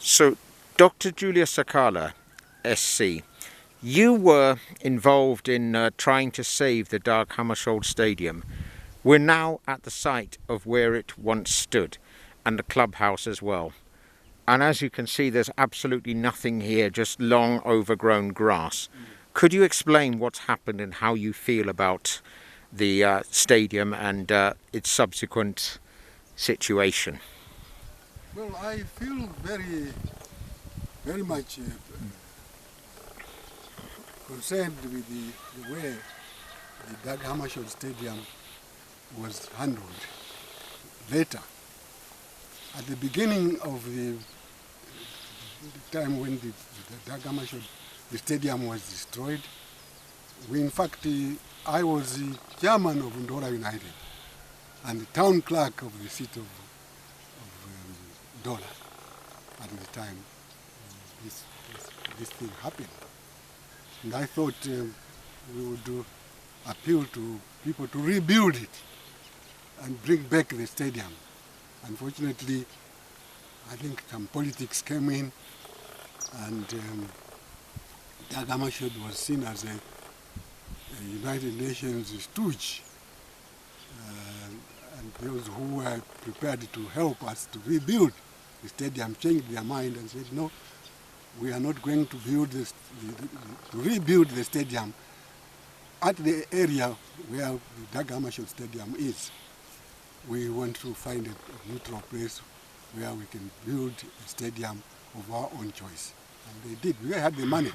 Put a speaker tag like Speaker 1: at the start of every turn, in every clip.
Speaker 1: So, Dr. Julius Sakala, SC, you were involved in trying to save the Dag Hammarskjold Stadium. We're now at the site of where it once stood, and the clubhouse as well. And as you can see, there's absolutely nothing here, just long overgrown grass. Could you explain what's happened and how you feel about the stadium and its subsequent situation?
Speaker 2: Well, I feel very much concerned with the way the Dag Hammarskjold Stadium was handled later. At the beginning of the time when the Dag Hammarskjold the stadium was destroyed, I was the chairman of Ndola United and the town clerk of the city of Ndola at the time this thing happened. And I thought we would appeal to people to rebuild it and bring back the stadium. Unfortunately, I think some politics came in, and Dag Hammarskjold was seen as a United Nations stooge, and those who were prepared to help us to rebuild the stadium changed their mind and said, no, we are not going to rebuild the stadium at the area where the Dag Hammarskjold Stadium is. We want to find a neutral place where we can build a stadium of our own choice. And they did. We had the money.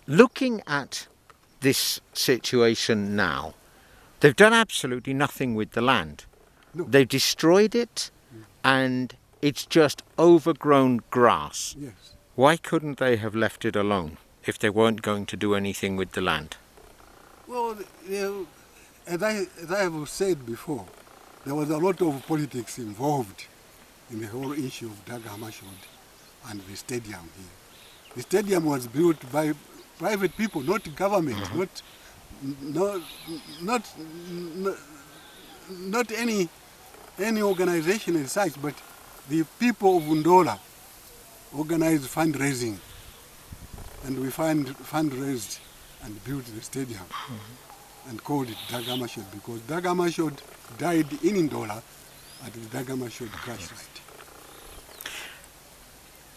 Speaker 1: Looking at this situation now, they've done absolutely nothing with the land.
Speaker 2: No.
Speaker 1: They've destroyed it, and it's just overgrown grass.
Speaker 2: Yes.
Speaker 1: Why couldn't they have left it alone if they weren't going to do anything with the land?
Speaker 2: Well, as I have said before, there was a lot of politics involved in the whole issue of Dag Hammarskjold and the stadium here. The stadium was built by private people, not government, not any organization as such, but the people of Ndola organized fundraising, and we fundraised and built the stadium and called it Dag Hammarskjold because Dag Hammarskjold died in Ndola at the Dag Hammarskjold crash site.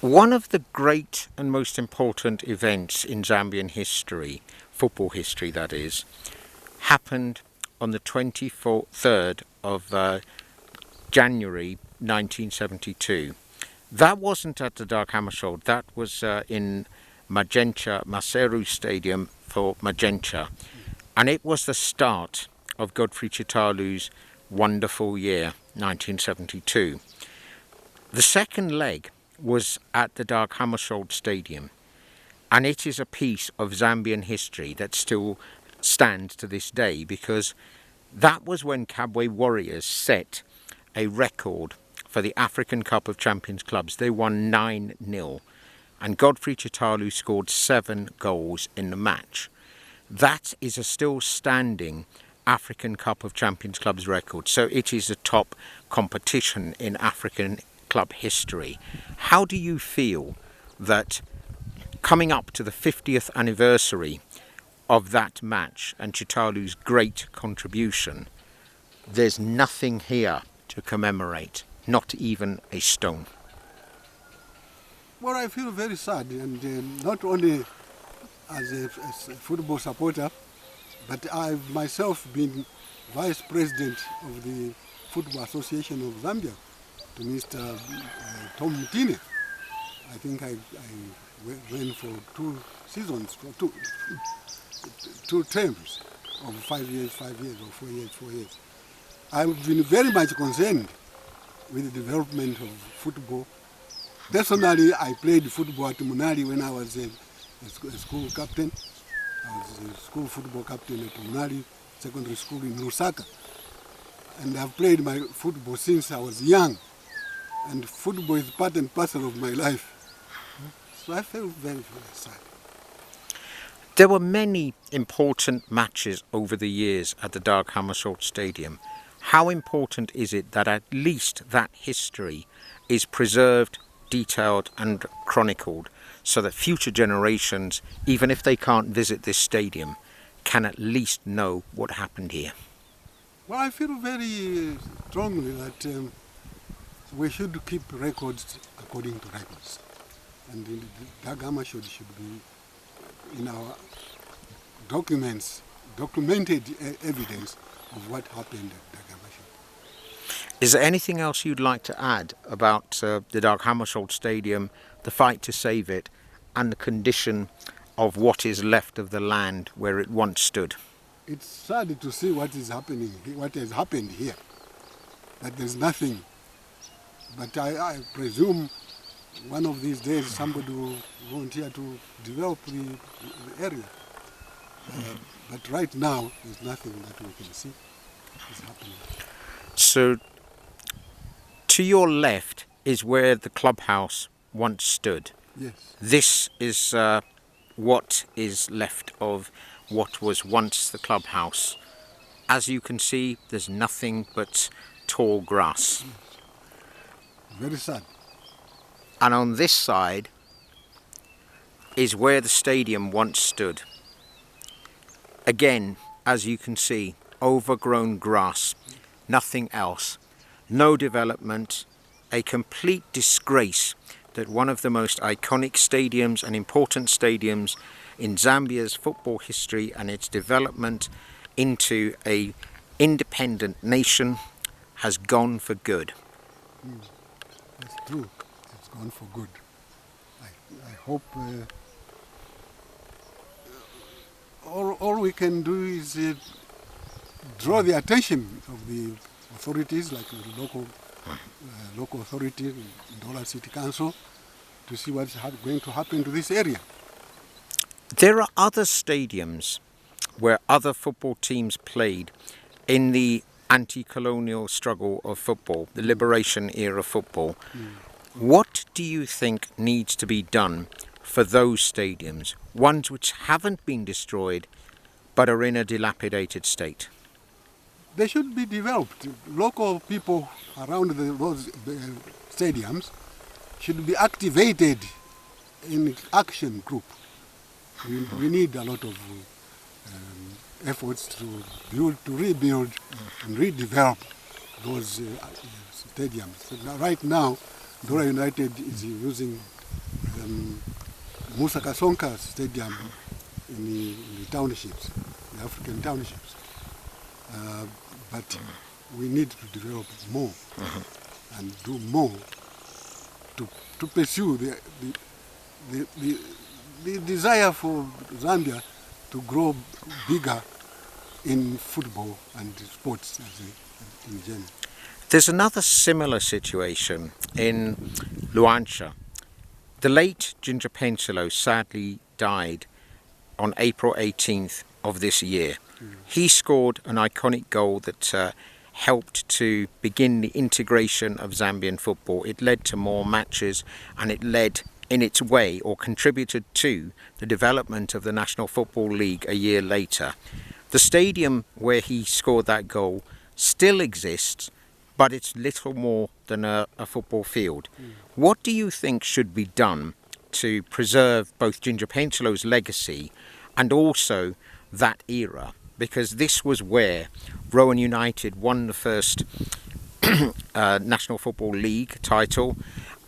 Speaker 1: One of the great and most important events in Zambian history, football history that is, happened on the 23rd of January 1972. That wasn't at the Dag Hammarskjold, that was in Maseru Stadium for Magenta. And it was the start of Godfrey Chitalu's wonderful year, 1972. The second leg was at the Dag Hammarskjold Stadium, and it is a piece of Zambian history that still stands to this day, because that was when Kabwe Warriors set a record for the African Cup of Champions Clubs. They won 9-0, and Godfrey Chitalu scored 7 goals in the match. That is a still standing African Cup of Champions Clubs record, so it is a top competition in African club history. How do you feel that coming up to the 50th anniversary of that match and Chitalu's great contribution, there's nothing here to commemorate, not even a stone?
Speaker 2: Well, I feel very sad, and not only as a football supporter, but I've myself been vice president of the Football Association of Zambia to Mr. Tom Mutine. I think I ran for 2 seasons, for two terms of 5 years, 5 years, or 4 years, 4 years. I've been very much concerned with the development of football. Personally, I played football at Munali when I was a school captain. I was a school football captain at Munali Secondary School in Lusaka. And I've played my football since I was young. And football is part and parcel of my life. So I felt very, very sad.
Speaker 1: There were many important matches over the years at the Dag Hammarskjold Stadium. How important is it that at least that history is preserved detailed and chronicled so that future generations, even if they can't visit this stadium, can at least know what happened here?
Speaker 2: Well, I feel very strongly that we should keep records according to records. And Dag Hammarskjold should be in our documents, documented evidence of what happened at Dag Hammarskjold.
Speaker 1: Is there anything else you'd like to add about the Dag Hammarskjold Stadium, the fight to save it, and the condition of what is left of the land where it once stood?
Speaker 2: It's sad to see what is happening, what has happened here, that there's nothing. But I presume one of these days somebody will volunteer to develop the area. But right now, there's nothing that we can see is happening.
Speaker 1: So, to your left is where the clubhouse once stood.
Speaker 2: Yes.
Speaker 1: This is what is left of what was once the clubhouse. As you can see, there's nothing but tall grass.
Speaker 2: Very sad.
Speaker 1: And on this side is where the stadium once stood. Again, as you can see, overgrown grass, nothing else, no development, a complete disgrace that one of the most iconic stadiums and important stadiums in Zambia's football history and its development into an independent nation has gone for good.
Speaker 2: That's true. It's gone for good. I hope all we can do is draw the attention of the authorities, like the local authority, Ndola City Council, to see what's going to happen to this area.
Speaker 1: There are other stadiums where other football teams played in the anti-colonial struggle of football, the liberation era football. What do you think needs to be done for those stadiums, ones which haven't been destroyed but are in a dilapidated state?
Speaker 2: They should be developed. Local people around those stadiums should be activated in action group. We need a lot of efforts to rebuild and redevelop those stadiums. So right now, Ndola United is using Musa Kasonka Stadium in the townships, the African townships. But we need to develop more and do more to pursue the desire for Zambia to grow bigger in football and sports in general.
Speaker 1: There's another similar situation in Luanshya. The late Ginger Pensilo sadly died on April 18th of this year. He scored an iconic goal that helped to begin the integration of Zambian football. It led to more matches, and it led in its way, or contributed to, the development of the National Football League a year later. The stadium where he scored that goal still exists, but it's little more than a football field. What do you think should be done to preserve both Ginger Pensilo's legacy and also that era? Because this was where Rowan United won the first National Football League title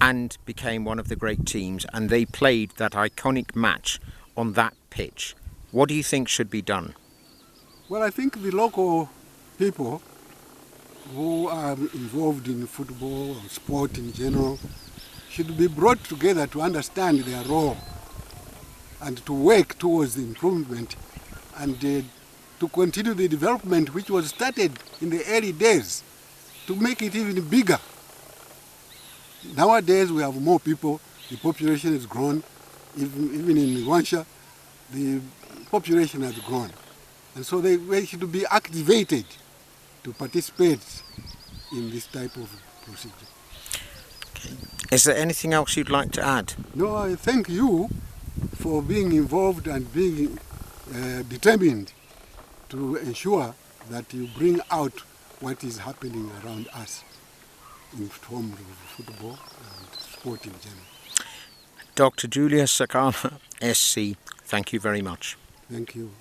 Speaker 1: and became one of the great teams, and they played that iconic match on that pitch. What do you think should be done?
Speaker 2: Well, I think the local people who are involved in football or sport in general should be brought together to understand their role and to work towards the improvement and to continue the development which was started in the early days, to make it even bigger. Nowadays we have more people, the population has grown, even in Luanshya, the population has grown. And so they should be activated to participate in this type of procedure.
Speaker 1: Okay. Is there anything else you'd like to add?
Speaker 2: No, I thank you for being involved and being determined to ensure that you bring out what is happening around us in terms of football and sport. sport in general.
Speaker 1: Dr. Julius Sakala, SC, thank you very much.
Speaker 2: Thank you.